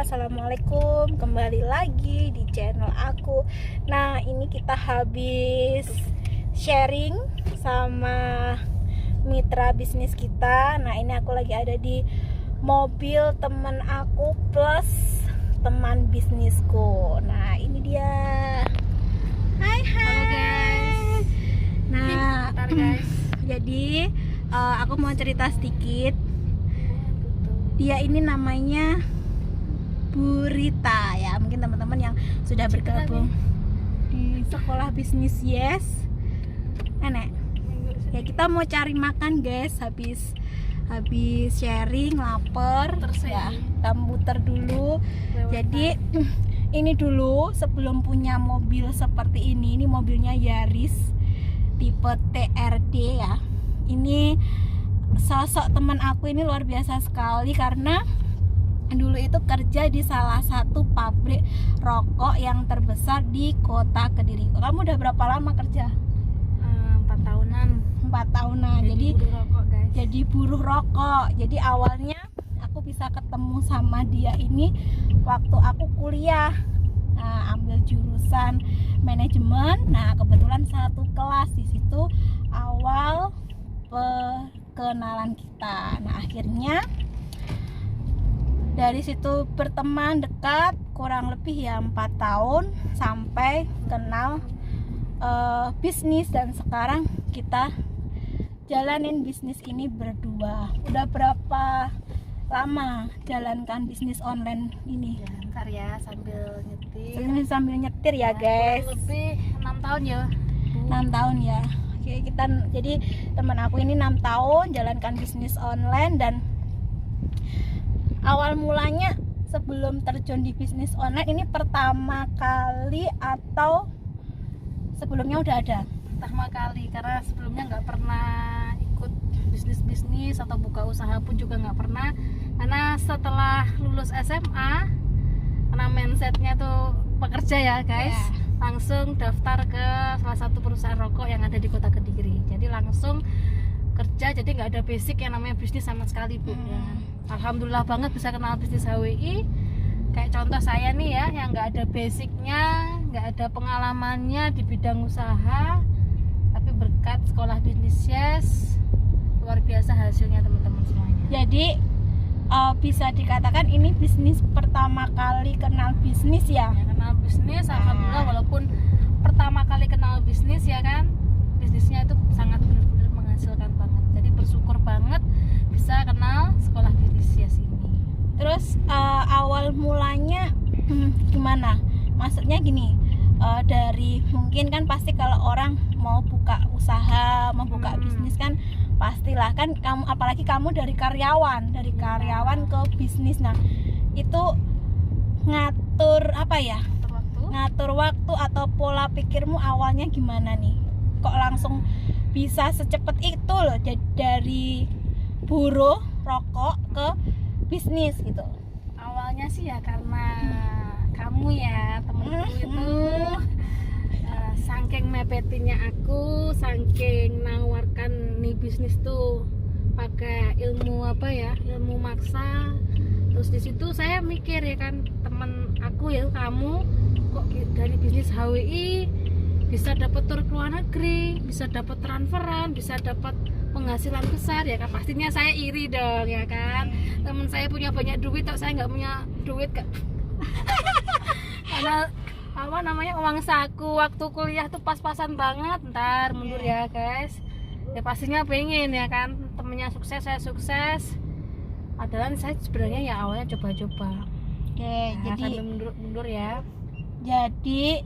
Assalamualaikum, kembali lagi di channel aku. Nah, ini kita habis sharing sama mitra bisnis kita. Nah, ini aku lagi ada di mobil temen aku plus teman bisnisku. Nah, ini dia. Hai. Halo guys. Nah, Bentar, guys. Jadi aku mau cerita sedikit. Dia ini namanya Bu Rita ya, mungkin teman-teman yang sudah bergabung di sekolah bisnis Nenek. Ya, kita mau cari makan guys, habis sharing lapar ya, kita muter dulu. Jadi ini dulu sebelum punya mobil seperti ini mobilnya Yaris tipe TRD ya. Ini sosok teman aku ini luar biasa sekali karena dulu itu kerja di salah satu pabrik rokok yang terbesar di kota Kediri. Kamu udah berapa lama kerja? 4 tahunan. 4 tahunan. Jadi buruh rokok, guys. Jadi buruh rokok. Jadi awalnya aku bisa ketemu sama dia ini waktu aku kuliah. Nah, ambil jurusan manajemen. Nah, kebetulan satu kelas di situ awal perkenalan kita. Nah, akhirnya dari situ berteman dekat kurang lebih ya 4 tahun sampai kenal bisnis, dan sekarang kita jalanin bisnis ini berdua. Udah berapa lama jalankan bisnis online ini? Ya, ntar ya sambil nyetir. Sambil nyetir ya guys. Kurang lebih 6 tahun ya. 6 tahun ya. Oke, jadi teman aku ini 6 tahun jalankan bisnis online. Dan awal mulanya sebelum terjun di bisnis online ini pertama kali atau sebelumnya udah ada? Pertama kali, karena sebelumnya nggak pernah ikut bisnis atau buka usaha pun juga nggak pernah. Karena setelah lulus SMA, karena mindsetnya tuh pekerja ya guys, langsung daftar ke salah satu perusahaan rokok yang ada di kota Kediri. Jadi langsung kerja, jadi nggak ada basic yang namanya bisnis sama sekali Bu. Ya. Alhamdulillah banget bisa kenal bisnis HWI. Kayak contoh saya nih ya, yang nggak ada basicnya, nggak ada pengalamannya di bidang usaha, tapi berkat sekolah bisnis luar biasa hasilnya teman-teman semuanya. Jadi bisa dikatakan ini bisnis pertama kali kenal bisnis ya? Ya, kenal bisnis, alhamdulillah walaupun pertama kali kenal bisnis ya kan, bisnisnya itu sangat benar-benar menghasilkan banget. Jadi bersyukur banget bisa kenal sekolah bisnis ini. Terus awal mulanya gimana? Maksudnya gini, dari mungkin kan pasti kalau orang mau buka usaha, mau buka bisnis kan pastilah kan kamu, apalagi kamu dari karyawan ke bisnis. Nah, itu ngatur apa ya? Ngatur waktu atau pola pikirmu awalnya gimana nih? Kok langsung bisa secepat itu loh dari buruh rokok ke bisnis gitu? Awalnya sih ya karena kamu ya temenku itu saking mepetinya aku, saking nawarkan nih bisnis tuh pakai ilmu ilmu maksa. Terus di situ saya mikir ya kan, temen aku ya kamu kok dari bisnis HWI bisa dapat tur ke luar negeri, bisa dapat transferan, bisa dapat penghasilan besar ya kan, pastinya saya iri dong ya kan. Temen saya punya banyak duit, kok saya nggak punya duit kak. Karena uang saku waktu kuliah tuh pas-pasan banget. Ntar mundur ya guys, ya pastinya pengen ya kan temennya sukses, saya sukses. Padahal saya sebenarnya ya awalnya coba-coba. Oke, Nah, jadi mundur ya. Jadi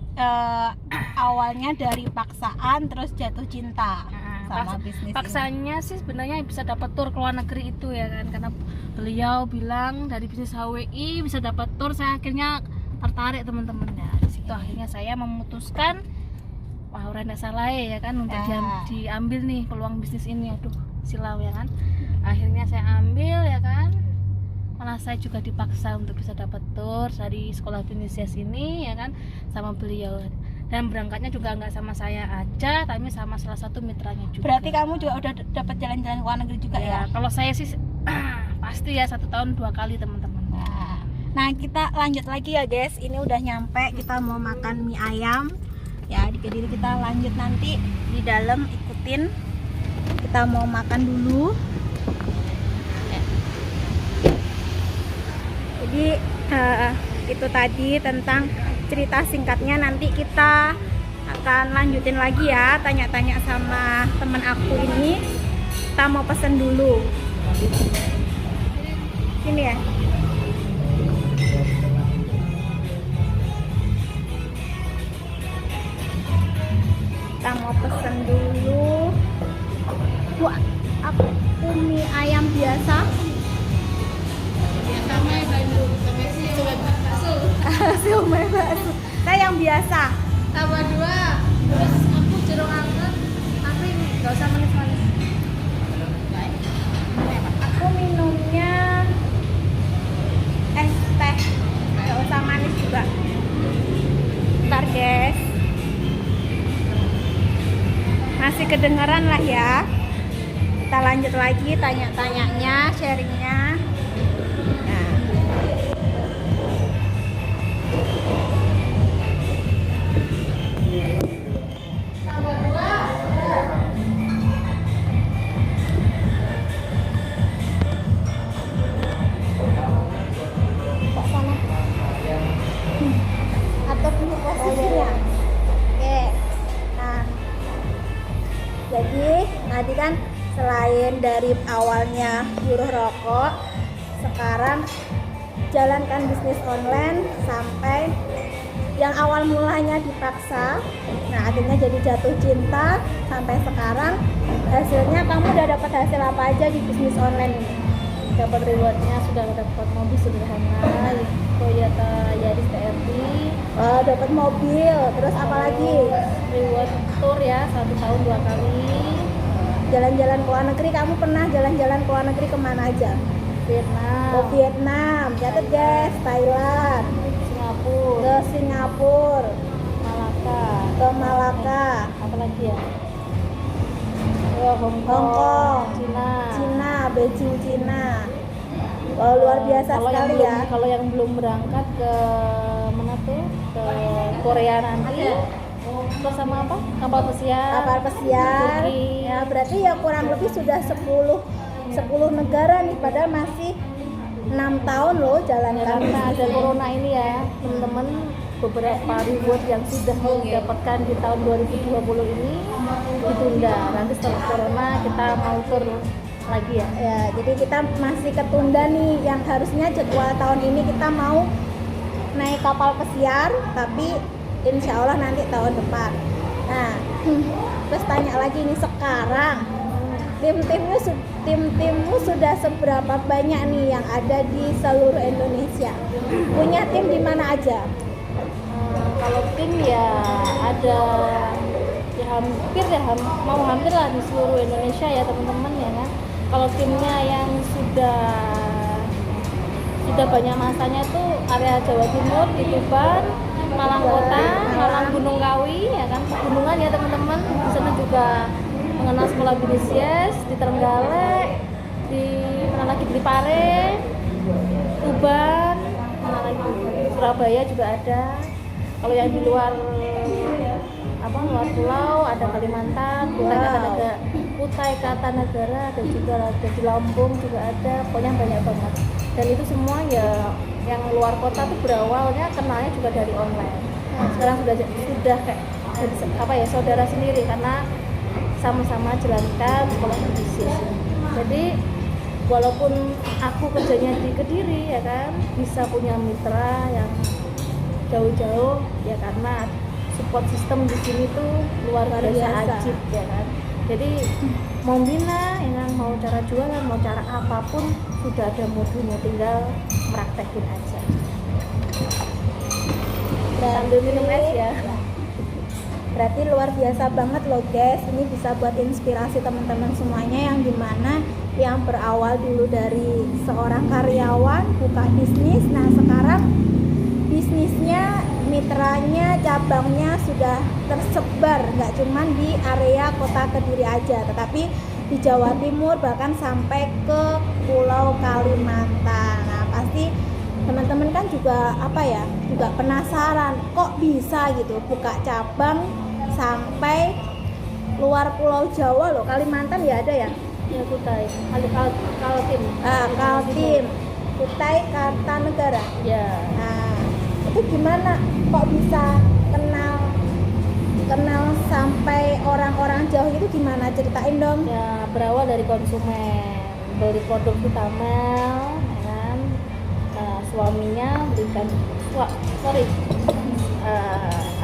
awalnya dari paksaan terus jatuh cinta sama bisnis paksanya ini. Sih sebenarnya bisa dapat tur ke luar negeri itu ya kan, karena beliau bilang dari bisnis HWI bisa dapat tur. Saya akhirnya tertarik teman-teman ya. Di situ akhirnya saya memutuskan, wah udah nggak salah ya kan untuk diambil nih peluang bisnis ini. Aduh silau ya kan. Akhirnya saya ambil ya kan. Malah saya juga dipaksa untuk bisa dapat tur dari sekolah bisnis ini ya kan sama beliau. Dan berangkatnya juga nggak sama saya aja, tapi sama salah satu mitranya juga. Berarti kamu juga udah dapat jalan-jalan ke luar negeri juga ya? Kalau saya sih pasti ya 1 tahun 2 kali teman-teman. Nah, Nah kita lanjut lagi ya guys, ini udah nyampe, kita mau makan mie ayam ya di Kediri. Kita lanjut nanti di dalam, ikutin, kita mau makan dulu. Jadi itu tadi tentang cerita singkatnya, nanti kita akan lanjutin lagi ya, tanya-tanya sama temen aku ini. Kita mau pesen dulu sini ya. Kita mau pesen dulu. Wah, aku mie ayam biasa. Siomay bakso. Saya yang biasa. Tambah 2. Terus aku jeruk angkat. Tapi nggak usah manis-manis. Aku minumnya es teh, nggak usah manis juga. Ntar guys, masih kedengeran lah ya. Kita lanjut lagi tanya-tanyanya, sharingnya. Nah, kok sana? Atau pilih posisinya? Oke. Nah, jadi tadi kan selain dari awalnya nyuruh rokok, sekarang jalankan bisnis online sampai yang awal mulanya dipaksa, nah akhirnya jadi jatuh cinta, sampai sekarang hasilnya kamu udah dapat hasil apa aja di bisnis online ini? Dapat rewardnya, sudah dapat mobil sederhana Toyota Yaris TRD. Oh, dapat mobil, terus apa lagi? Reward tour ya, 1 tahun 2 kali. Jalan-jalan ke luar negeri, kamu pernah jalan-jalan ke luar negeri kemana aja? Vietnam, Ke Vietnam, catat guys, Thailand, Singapura, ke Singapura, Malaka, ke Malaka, apa lagi ya? Hong Hong Kong, Cina. Cina, Beijing, Cina. Oh, luar biasa Kalau yang sekali belum, ya. Kalau yang belum berangkat ke mana tuh? Ke Korea nanti. Terus sama apa? Kapal pesiar. Kapal pesiar. Turki. Ya, berarti ya kurang lebih sudah 10 negara nih, padahal masih 6 tahun loh jalan Ya, karena ada corona ini ya, teman-teman, beberapa reward yang sudah didapatkan di tahun 2020 ini ditunda. Nanti setelah corona kita mau tur lagi ya. Ya, jadi kita masih ketunda nih, yang harusnya jadwal tahun ini kita mau naik kapal pesiar, tapi insya Allah nanti tahun depan. Nah, terus tanya lagi nih, sekarang tim-timmu sudah seberapa banyak nih yang ada di seluruh Indonesia? Punya tim di mana aja? Kalau tim ya ada ya hampir lah di seluruh Indonesia ya teman-teman ya kan. Kalau timnya yang sudah banyak masanya tuh area Jawa Timur di Tuban, Malang Kota, Malang Gunung Kawi ya kan, pegunungan ya teman-teman. Di sana juga mengenal sekolah bisnis yes, di Trenggalek, di mana lagi, di Pare, Tuban, mana lagi, Surabaya juga ada. Kalau yang di luar luar pulau ada Kalimantan, Kutai Kartanegara, dan juga ada di Lampung juga ada, pokoknya banyak banget. Dan itu semua ya yang luar kota tuh berawalnya kenalnya juga dari online. Sekarang sudah kayak jadi saudara sendiri karena sama-sama jalankan sekolah bisnis. Jadi walaupun aku kerjanya di Kediri ya kan, bisa punya mitra yang jauh-jauh ya karena support system di sini tuh luar biasa ajib ya kan. Jadi mau bina, ya, mau cara jualan, mau cara apapun sudah ada modulnya, tinggal praktekin aja. Sambil minum es ya. Berarti luar biasa banget loh guys. Ini bisa buat inspirasi teman-teman semuanya yang dimana yang berawal dulu dari seorang karyawan buka bisnis. Nah sekarang bisnisnya, mitranya, cabangnya sudah tersebar, nggak cuman di area kota Kediri aja, tetapi di Jawa Timur bahkan sampai ke Pulau Kalimantan. Nah pasti teman-teman kan juga apa ya, juga penasaran kok bisa gitu buka cabang sampai luar Pulau Jawa loh. Kalimantan ya ada ya, Ya Kutai, Kaltim. Kaltim, Kutai, Kartanegara. Ya. Nah itu gimana kok bisa kenal sampai orang-orang jauh itu, gimana, ceritain dong. Ya berawal dari konsumen beli produk Vitamel, ya kan. Nah, suaminya berikan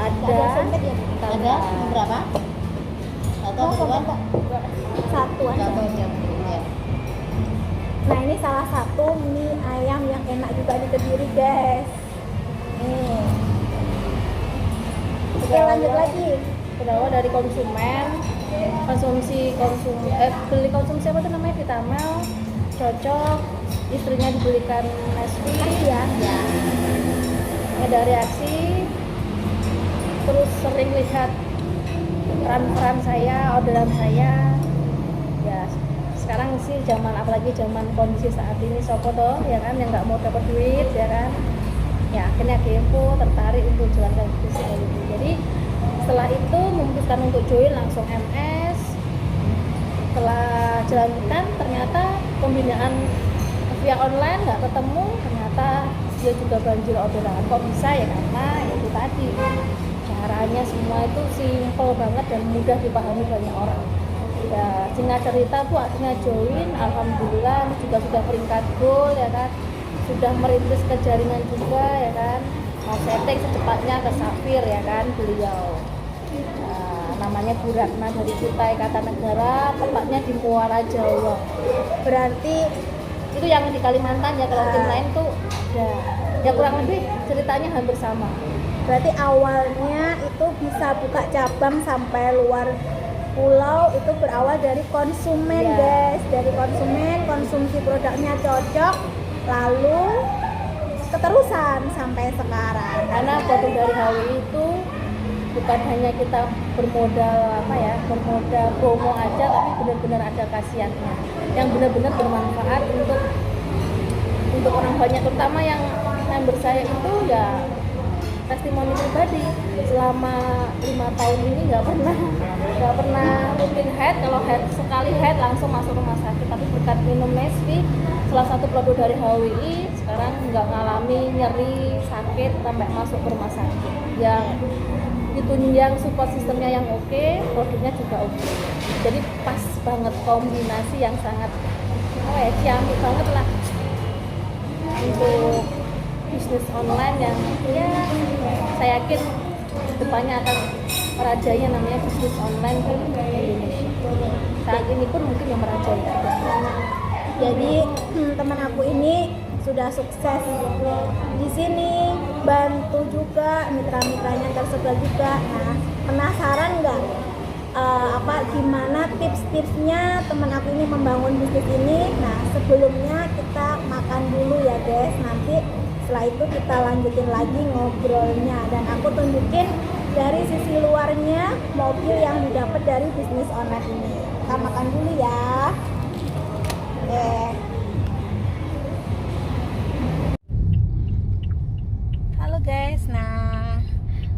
ada Ada berapa? Atau berapa? Satu aja. Satu aja. Ya. Nah ini salah satu mie ayam yang enak juga di Kediri guys. Nih. Oke lanjut lagi. berawal dari konsumen beli konsumsi apa tuh namanya Vitamel, cocok, istrinya dibelikan Nesvi, Ya. ada reaksi, terus sering lihat peran saya, orderan saya. Ya sekarang sih apalagi zaman kondisi saat ini sopo toh ya kan, yang nggak mau dapat duit ya kan, ya akhirnya kepo, tertarik untuk jalankan bisnis kayak gitu. Jadi setelah itu memutuskan untuk join, langsung MS. Setelah jalankan ternyata pembinaan via online nggak ketemu, ternyata dia juga banjir orderan. Kok bisa ya, karena itu tadi caranya semua itu simple banget dan mudah dipahami banyak orang. Ya singkat cerita Bu akhirnya join, alhamdulillah juga sudah peringkat gold ya kan, sudah merintis ke jaringan juga ya kan, mau setting secepatnya ke Safir ya kan beliau. Namanya Bu Ratna dari Kutai Kartanegara, tempatnya di Muara Jawa. Berarti Itu yang di Kalimantan ya, kalau tim lain tuh ya kurang lebih ceritanya hampir sama. berarti awalnya itu bisa buka cabang sampai luar pulau itu berawal dari konsumen Ya. guys, dari konsumen, konsumsi produknya cocok, lalu keterusan sampai sekarang. Karena produk dari HWI itu bukan hanya kita bermodal promo aja, tapi benar-benar ada khasiatnya yang benar-benar bermanfaat untuk orang banyak, terutama yang member saya itu ya testimoni pribadi. Selama 5 tahun ini nggak pernah rutin head, kalau head sekali head langsung masuk rumah sakit, tapi berkat minum Nesvi, salah satu produk dari HWI, sekarang nggak ngalami nyeri sakit sampai masuk ke rumah sakit. Yang ditunjang support sistemnya yang oke, produknya juga oke. Jadi pas banget, kombinasi yang sangat ciamik banget lah untuk bisnis online yang ya saya yakin depannya akan merajainya, namanya bisnis online di Indonesia. Saat ini pun mungkin yang merajai. Jadi teman aku ini sudah sukses di sini, bantu juga mitra-mitranya tersebar juga. Nah, penasaran nggak gimana tips-tipsnya teman aku ini membangun bisnis ini? Nah, sebelumnya kita makan dulu ya guys. Nanti setelah itu kita lanjutin lagi ngobrolnya dan aku tunjukin dari sisi luarnya mobil yang didapat dari bisnis online ini. Kita makan dulu ya. Oke. Halo guys, nah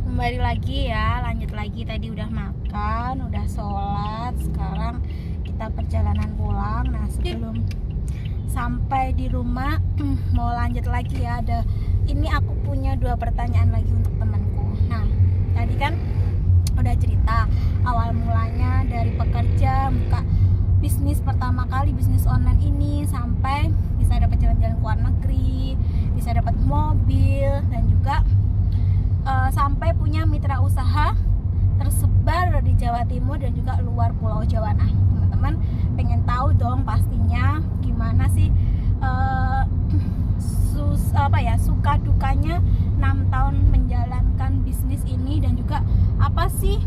kembali lagi ya, lanjut lagi. Tadi udah makan, udah sholat, sekarang kita perjalanan pulang. Nah sebelum sampai di rumah mau lanjut lagi ya, ini aku punya 2 pertanyaan lagi untuk temanku. Nah tadi kan udah cerita awal mulanya dari pekerja buka bisnis pertama kali, bisnis online ini, sampai bisa dapat jalan-jalan ke luar negeri, bisa dapat mobil, dan juga sampai punya mitra usaha tersebar di Jawa Timur dan juga luar Pulau Jawa. Nah teman-teman pengen tahu dong pastinya gimana sih suka dukanya 6 tahun menjalankan bisnis ini, dan juga apa sih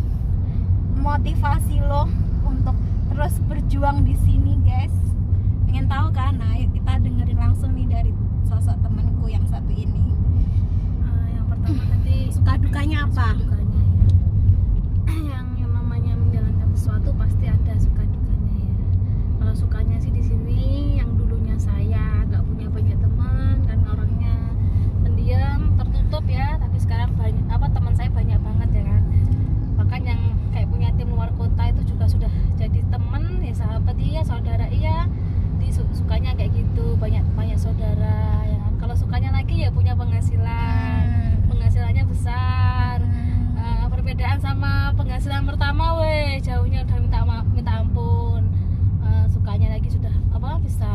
motivasi lo untuk terus berjuang di sini guys. Pengen tahu kan? Nah yuk kita dengerin langsung nih dari sosok temanku yang satu ini. Yang pertama tadi Suka dukanya apa? suka dukanya ya. yang namanya menjalankan sesuatu pasti ada suka dukanya ya. Kalau sukanya sih di sini, yang dulunya saya nggak punya banyak teman kan, orangnya punya penghasilan. Penghasilannya besar. Perbedaan sama penghasilan pertama, jauhnya udah minta ampun. Sukanya lagi sudah bisa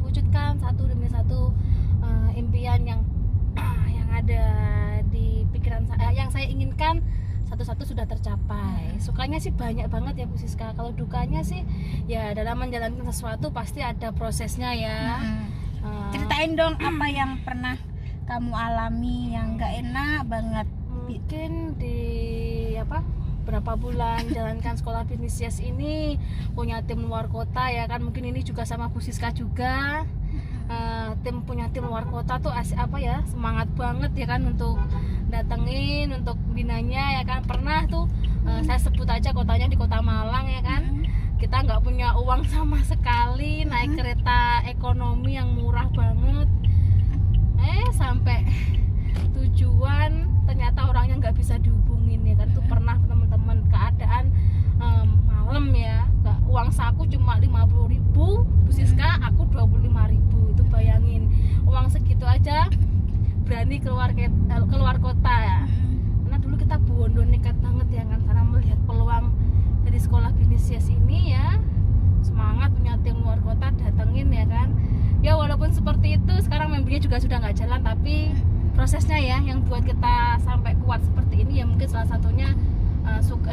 wujudkan satu demi satu impian yang ada di pikiran saya, yang saya inginkan satu-satu sudah tercapai. Sukanya sih banyak banget ya Bu Siska. Kalau dukanya sih ya dalam menjalankan sesuatu pasti ada prosesnya ya. Ceritain dong apa yang pernah kamu alami yang nggak enak banget. Mungkin di berapa bulan jalankan sekolah bisnis Yes ini punya tim luar kota ya kan, mungkin ini juga sama Bu Siska juga. Punya tim luar kota tuh semangat banget ya kan untuk datengin, untuk binanya ya kan. Pernah tuh saya sebut aja kotanya di Kota Malang ya kan. Kita nggak punya uang sama sekali, naik kereta ekonomi yang murah banget. Sampai tujuan ternyata orangnya nggak bisa dihubungin ya kan. Tuh pernah teman-teman, keadaan malam ya, uang saku cuma 50.000, Bu Siska aku 25.000. Itu bayangin uang segitu aja berani keluar kota ya. Karena dulu kita bondo nekat banget ya kan, karena melihat peluang dari sekolah bisnis Yes ini ya, semangat punya tim luar kota, datengin ya kan. Ya walaupun seperti itu sekarang membernya juga sudah nggak jalan, tapi prosesnya ya yang buat kita sampai kuat seperti ini ya, mungkin salah satunya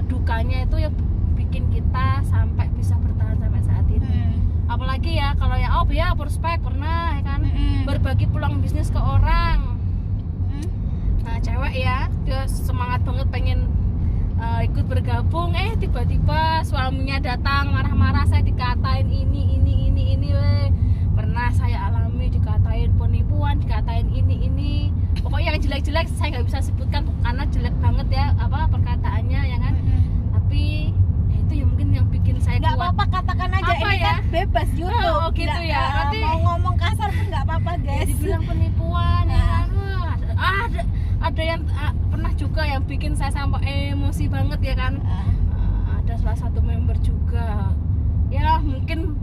dukanya itu ya bikin kita sampai bisa bertahan sampai saat ini. Apalagi ya kalau ya prospek pernah ya kan, berbagi peluang bisnis ke orang. Nah cewek ya, dia semangat banget pengen ikut bergabung, tiba-tiba suaminya datang marah-marah, saya dikatain ini pernah saya alami, dikatain penipuan, dikatain ini pokoknya yang jelek-jelek saya nggak bisa sebutkan karena jelek banget ya perkataannya ya kan. Tapi itu ya mungkin yang bikin saya nggak kuat. apa-apa, katakan aja ini ya? kan bebas YouTube. Gitu ya. Nanti mau ngomong kasar pun nggak apa-apa guys. Dibilang penipuan ya kan. Ada yang pernah juga yang bikin saya sampai emosi banget ya kan. Ada salah satu member juga ya, mungkin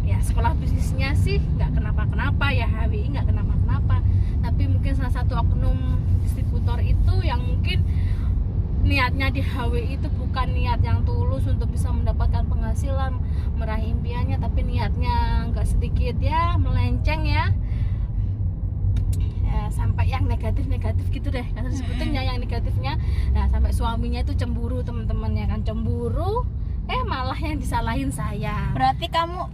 ya sekolah bisnisnya sih nggak kenapa-kenapa ya, HWI nggak kenapa-kenapa, tapi mungkin salah satu oknum distributor itu yang mungkin niatnya di HWI itu bukan niat yang tulus untuk bisa mendapatkan penghasilan, meraih impiannya, tapi niatnya nggak sedikit ya melenceng ya, sampai yang negatif gitu deh kan sebutinnya yang negatifnya. Nah sampai suaminya itu cemburu teman-teman ya kan, cemburu malah yang disalahin saya. Berarti kamu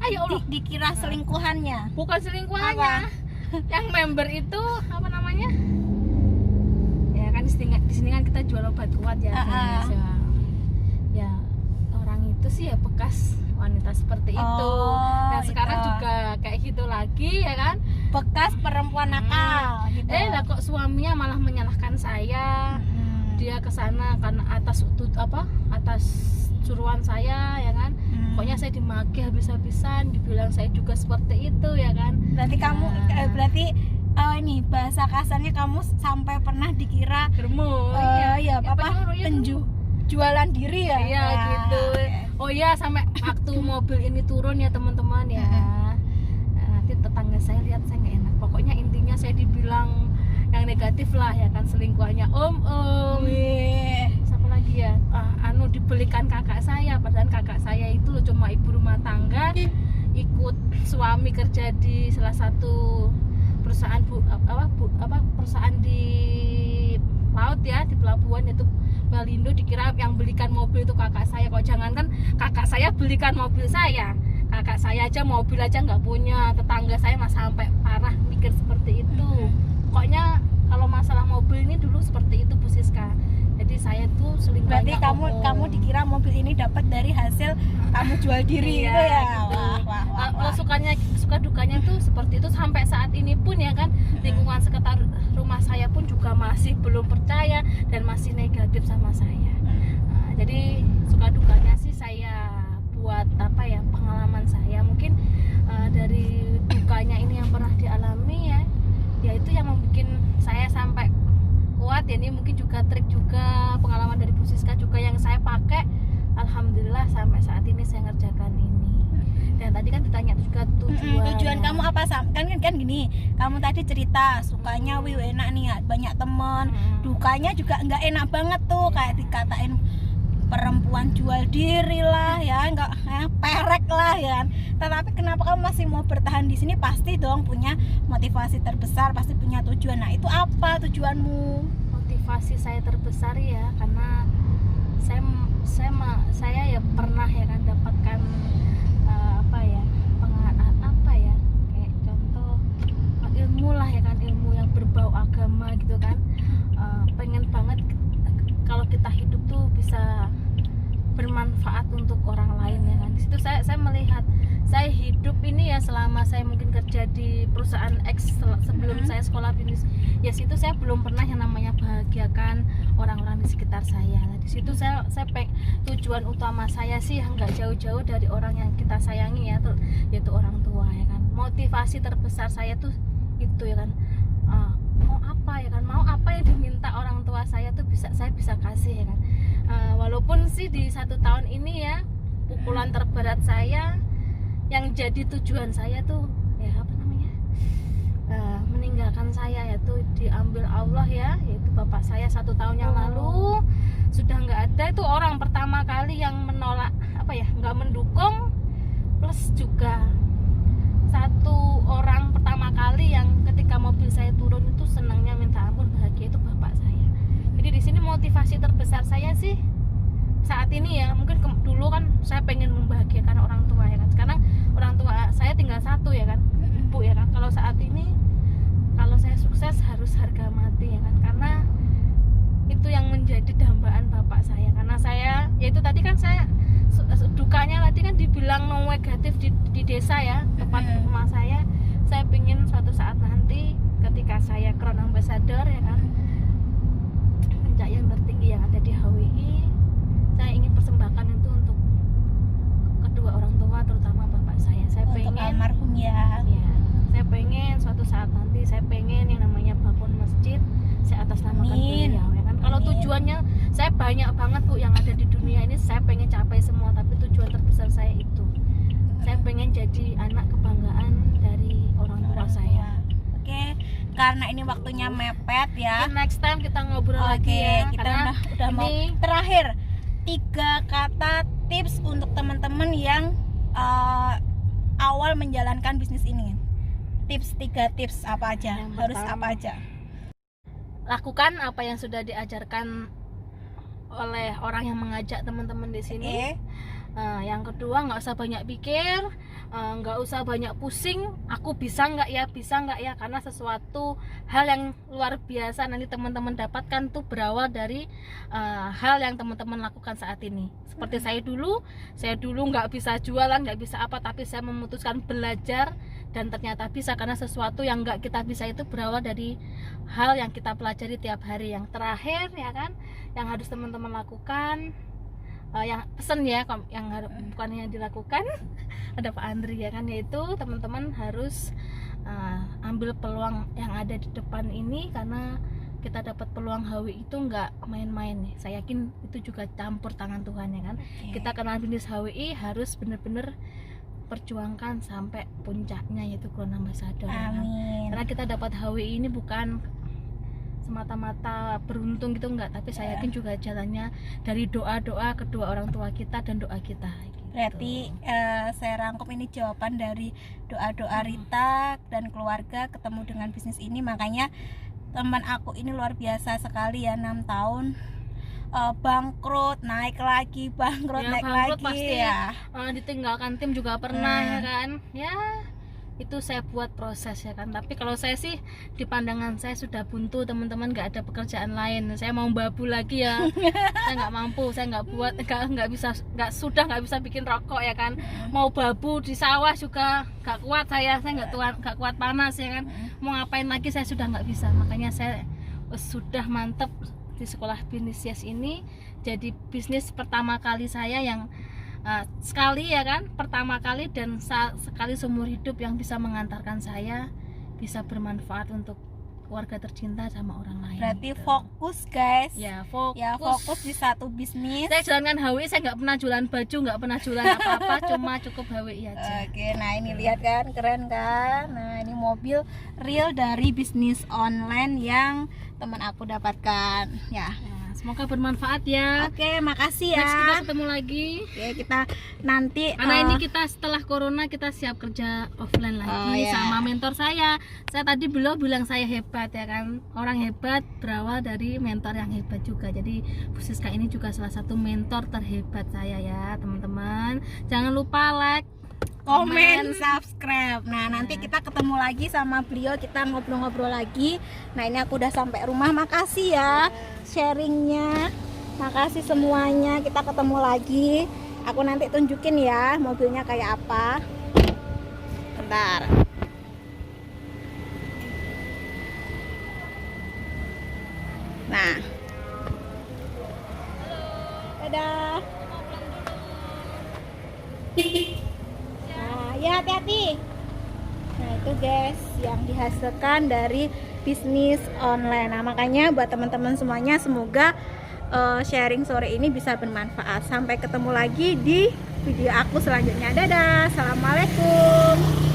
dikira selingkuhannya? Bukan selingkuhannya. Yang member itu apa namanya? Ya kan di sini kan kita jual obat kuat ya. Ya orang itu sih ya bekas wanita seperti itu. Dan sekarang juga kayak gitu lagi ya kan. Bekas perempuan nakal gitu. Lah kok suaminya malah menyalahkan saya. Dia kesana karena atas suruhan saya ya kan. Pokoknya saya dimaki habis-habisan, dibilang saya juga seperti itu ya kan. Berarti kamu ini bahasa kasarnya kamu sampai pernah dikira germo. Jualan diri ya. Iya gitu. Oh iya, sampai waktu mobil ini turun ya teman-teman ya. Nanti tetangga saya lihat saya nggak enak. Pokoknya intinya saya dibilang yang negatif lah ya kan, selingkuhannya siapa lagi ya, dibelikan kakak saya, padahal kakak saya itu cuma ibu rumah tangga, ikut suami kerja di salah satu perusahaan perusahaan di laut ya, di pelabuhan itu Balindo. Dikira yang belikan mobil itu kakak saya. Kok jangankan kakak saya belikan mobil saya, kakak saya aja mobil aja nggak punya. Tetangga saya mas sampai parah mikir seperti itu. Pokoknya kalau masalah mobil ini dulu seperti itu Bu Siska. Jadi saya tuh selingkuhannya. Berarti kamu dikira mobil ini dapat dari hasil kamu jual diri itu ya. Gitu. Wah. Suka dukanya tuh seperti itu sampai saat ini pun ya kan. Lingkungan sekitar rumah saya pun juga masih belum percaya dan masih negatif sama saya. Jadi suka dukanya sih saya buat pengalaman saya mungkin dari dukanya ini yang pernah dialami ya itu yang membuat saya sampai kuat ya. Ini mungkin juga trik juga pengalaman dari Bu Siska juga yang saya pakai, alhamdulillah sampai saat ini saya ngerjakan ini. Dan tadi kan ditanya juga tujuan kamu apa, kan gini, kamu tadi cerita sukanya wih enak nih ya, banyak temen, dukanya juga nggak enak banget tuh, kayak dikatain perempuan jual diri lah ya, nggak perek lah ya kan. Tetapi kenapa kamu masih mau bertahan di sini? Pasti dong punya motivasi terbesar, pasti punya tujuan. Nah itu apa tujuanmu? Motivasi saya terbesar ya karena saya ya pernah ya kan dapatkan kayak contoh ilmu lah ya kan, ilmu yang berbau agama gitu kan. Pengen banget kalau kita hidup tuh bisa bermanfaat untuk orang lain ya kan. Di situ saya melihat saya hidup ini ya, selama saya mungkin kerja di perusahaan X sebelum saya sekolah bisnis ya, situ saya belum pernah yang namanya bahagiakan orang-orang di sekitar saya. Nah, di situ saya tujuan utama saya sih nggak jauh-jauh dari orang yang kita sayangi ya, yaitu orang tua ya kan. Motivasi terbesar saya tuh itu ya kan, mau apa ya kan, mau apa yang diminta orang tua saya tuh saya bisa kasih ya kan. Walaupun sih di 1 tahun ini ya, pukulan terberat saya yang jadi tujuan saya tuh ya meninggalkan saya, yaitu diambil Allah ya, yaitu bapak saya 1 tahun yang lalu sudah nggak ada. Itu orang pertama kali yang menolak nggak mendukung, plus juga satu orang pertama kali yang ketika mobil saya turun itu senangnya minta ampun, bahagia, itu bapak saya. Jadi di sini motivasi terbesar saya sih saat ini ya, mungkin dulu kan saya pengen membahagiakan orang tua ya kan. Sekarang orang tua saya tinggal 1 ya kan, ibu ya kan. Kalau saat ini kalau saya sukses harus harga mati ya kan, karena itu yang menjadi dambaan bapak saya. Karena saya ya itu tadi kan saya dukanya tadi kan dibilang negatif di desa ya, tempat rumah saya pengen suatu saat nanti ketika saya Crown Ambassador ya kan, puncak yang tertinggi yang ada di HWI, saya ingin persembahkan itu untuk kedua orang tua, terutama bapak saya. Saya pengen almarhum ya. Saya pengen suatu saat nanti saya pengen yang namanya bangun masjid saya atasnamakan beliau ya kan. Kalau tujuannya saya banyak banget Bu yang ada di dunia ini, saya pengen capai semua, tapi tujuan terbesar saya itu saya pengen jadi anak kebanggaan dari orang tua saya. Oke, karena ini waktunya mepet ya. Mungkin next time kita ngobrol lagi ya. Kita udah mau terakhir 3 kata tips untuk teman-teman yang awal menjalankan bisnis ini. 3 tips apa aja? Yang Harus pertama, apa aja? lakukan apa yang sudah diajarkan oleh orang yang mengajak teman-teman di sini. Yang kedua, nggak usah banyak pikir, nggak usah banyak pusing. Aku bisa nggak ya? Karena sesuatu hal yang luar biasa nanti teman-teman dapatkan tuh berawal dari hal yang teman-teman lakukan saat ini. Seperti saya dulu nggak bisa jualan, nggak bisa apa, tapi saya memutuskan belajar dan ternyata bisa, karena sesuatu yang nggak kita bisa itu berawal dari hal yang kita pelajari tiap hari. Yang terakhir ya kan, yang harus teman-teman lakukan, yang pesen ya, yang bukan yang dilakukan ada Pak Andri ya kan, yaitu teman-teman harus ambil peluang yang ada di depan ini, karena kita dapat peluang HWI itu nggak main-main nih. Saya yakin itu juga campur tangan Tuhan ya kan. Kita kenal bisnis HWI harus bener-bener perjuangkan sampai puncaknya, yaitu Crown Ambassador. Amin. Karena kita dapat HWI ini bukan semata-mata beruntung gitu, enggak, tapi saya yakin juga jalannya dari doa-doa kedua orang tua kita dan doa kita gitu. Berarti saya rangkum ini jawaban dari doa-doa Rita dan keluarga ketemu dengan bisnis ini. Makanya teman aku ini luar biasa sekali ya, 6 tahun bangkrut, naik lagi, bangkrut, ya, naik bangkrut lagi pasti, ya. Ditinggalkan tim juga pernah ya kan. Ya itu saya buat proses ya kan. Tapi kalau saya sih di pandangan saya sudah buntu teman-teman, nggak ada pekerjaan lain. Saya mau babu lagi ya. Saya nggak mampu, saya nggak buat, nggak bisa bikin rokok ya kan. Mau babu di sawah juga nggak kuat saya nggak kuat panas ya kan. Mau ngapain lagi saya sudah nggak bisa. Makanya saya sudah mantep di sekolah bisnis Yes ini. Jadi bisnis pertama kali saya yang sekali ya kan, pertama kali dan sekali seumur hidup, yang bisa mengantarkan saya bisa bermanfaat untuk keluarga tercinta sama orang lain. Berarti gitu. fokus guys. Ya fokus. Ya fokus di satu bisnis. Saya jalankan HWI, saya nggak pernah jualan baju, nggak pernah jualan apa-apa, cuma cukup HWI aja. Oke, nah ini lihat kan, keren kan. Nah ini mobil real dari bisnis online yang teman aku dapatkan ya. Ya, semoga bermanfaat ya. Oke, makasih Next kita ya. ketemu lagi. Oke, kita nanti Karena ini kita setelah corona kita siap kerja offline lagi Oh, ya. sama mentor saya. Saya tadi belum bilang saya hebat ya kan. Orang hebat berawal dari mentor yang hebat juga. Jadi Bu Siska ini juga salah satu mentor terhebat saya ya, teman-teman. Jangan lupa like, komen, subscribe. Nah, nanti kita ketemu lagi sama beliau, kita ngobrol-ngobrol lagi. Nah, ini aku udah sampai rumah. Makasih ya sharingnya. Makasih semuanya. Kita ketemu lagi. Aku nanti tunjukin ya mobilnya kayak apa. Bentar. Nah. Dadah. Nah, ya hati-hati. Nah, itu guys yang dihasilkan dari bisnis online. Nah, makanya buat teman-teman semuanya semoga sharing sore ini bisa bermanfaat. Sampai ketemu lagi di video aku selanjutnya. Dadah. Assalamualaikum.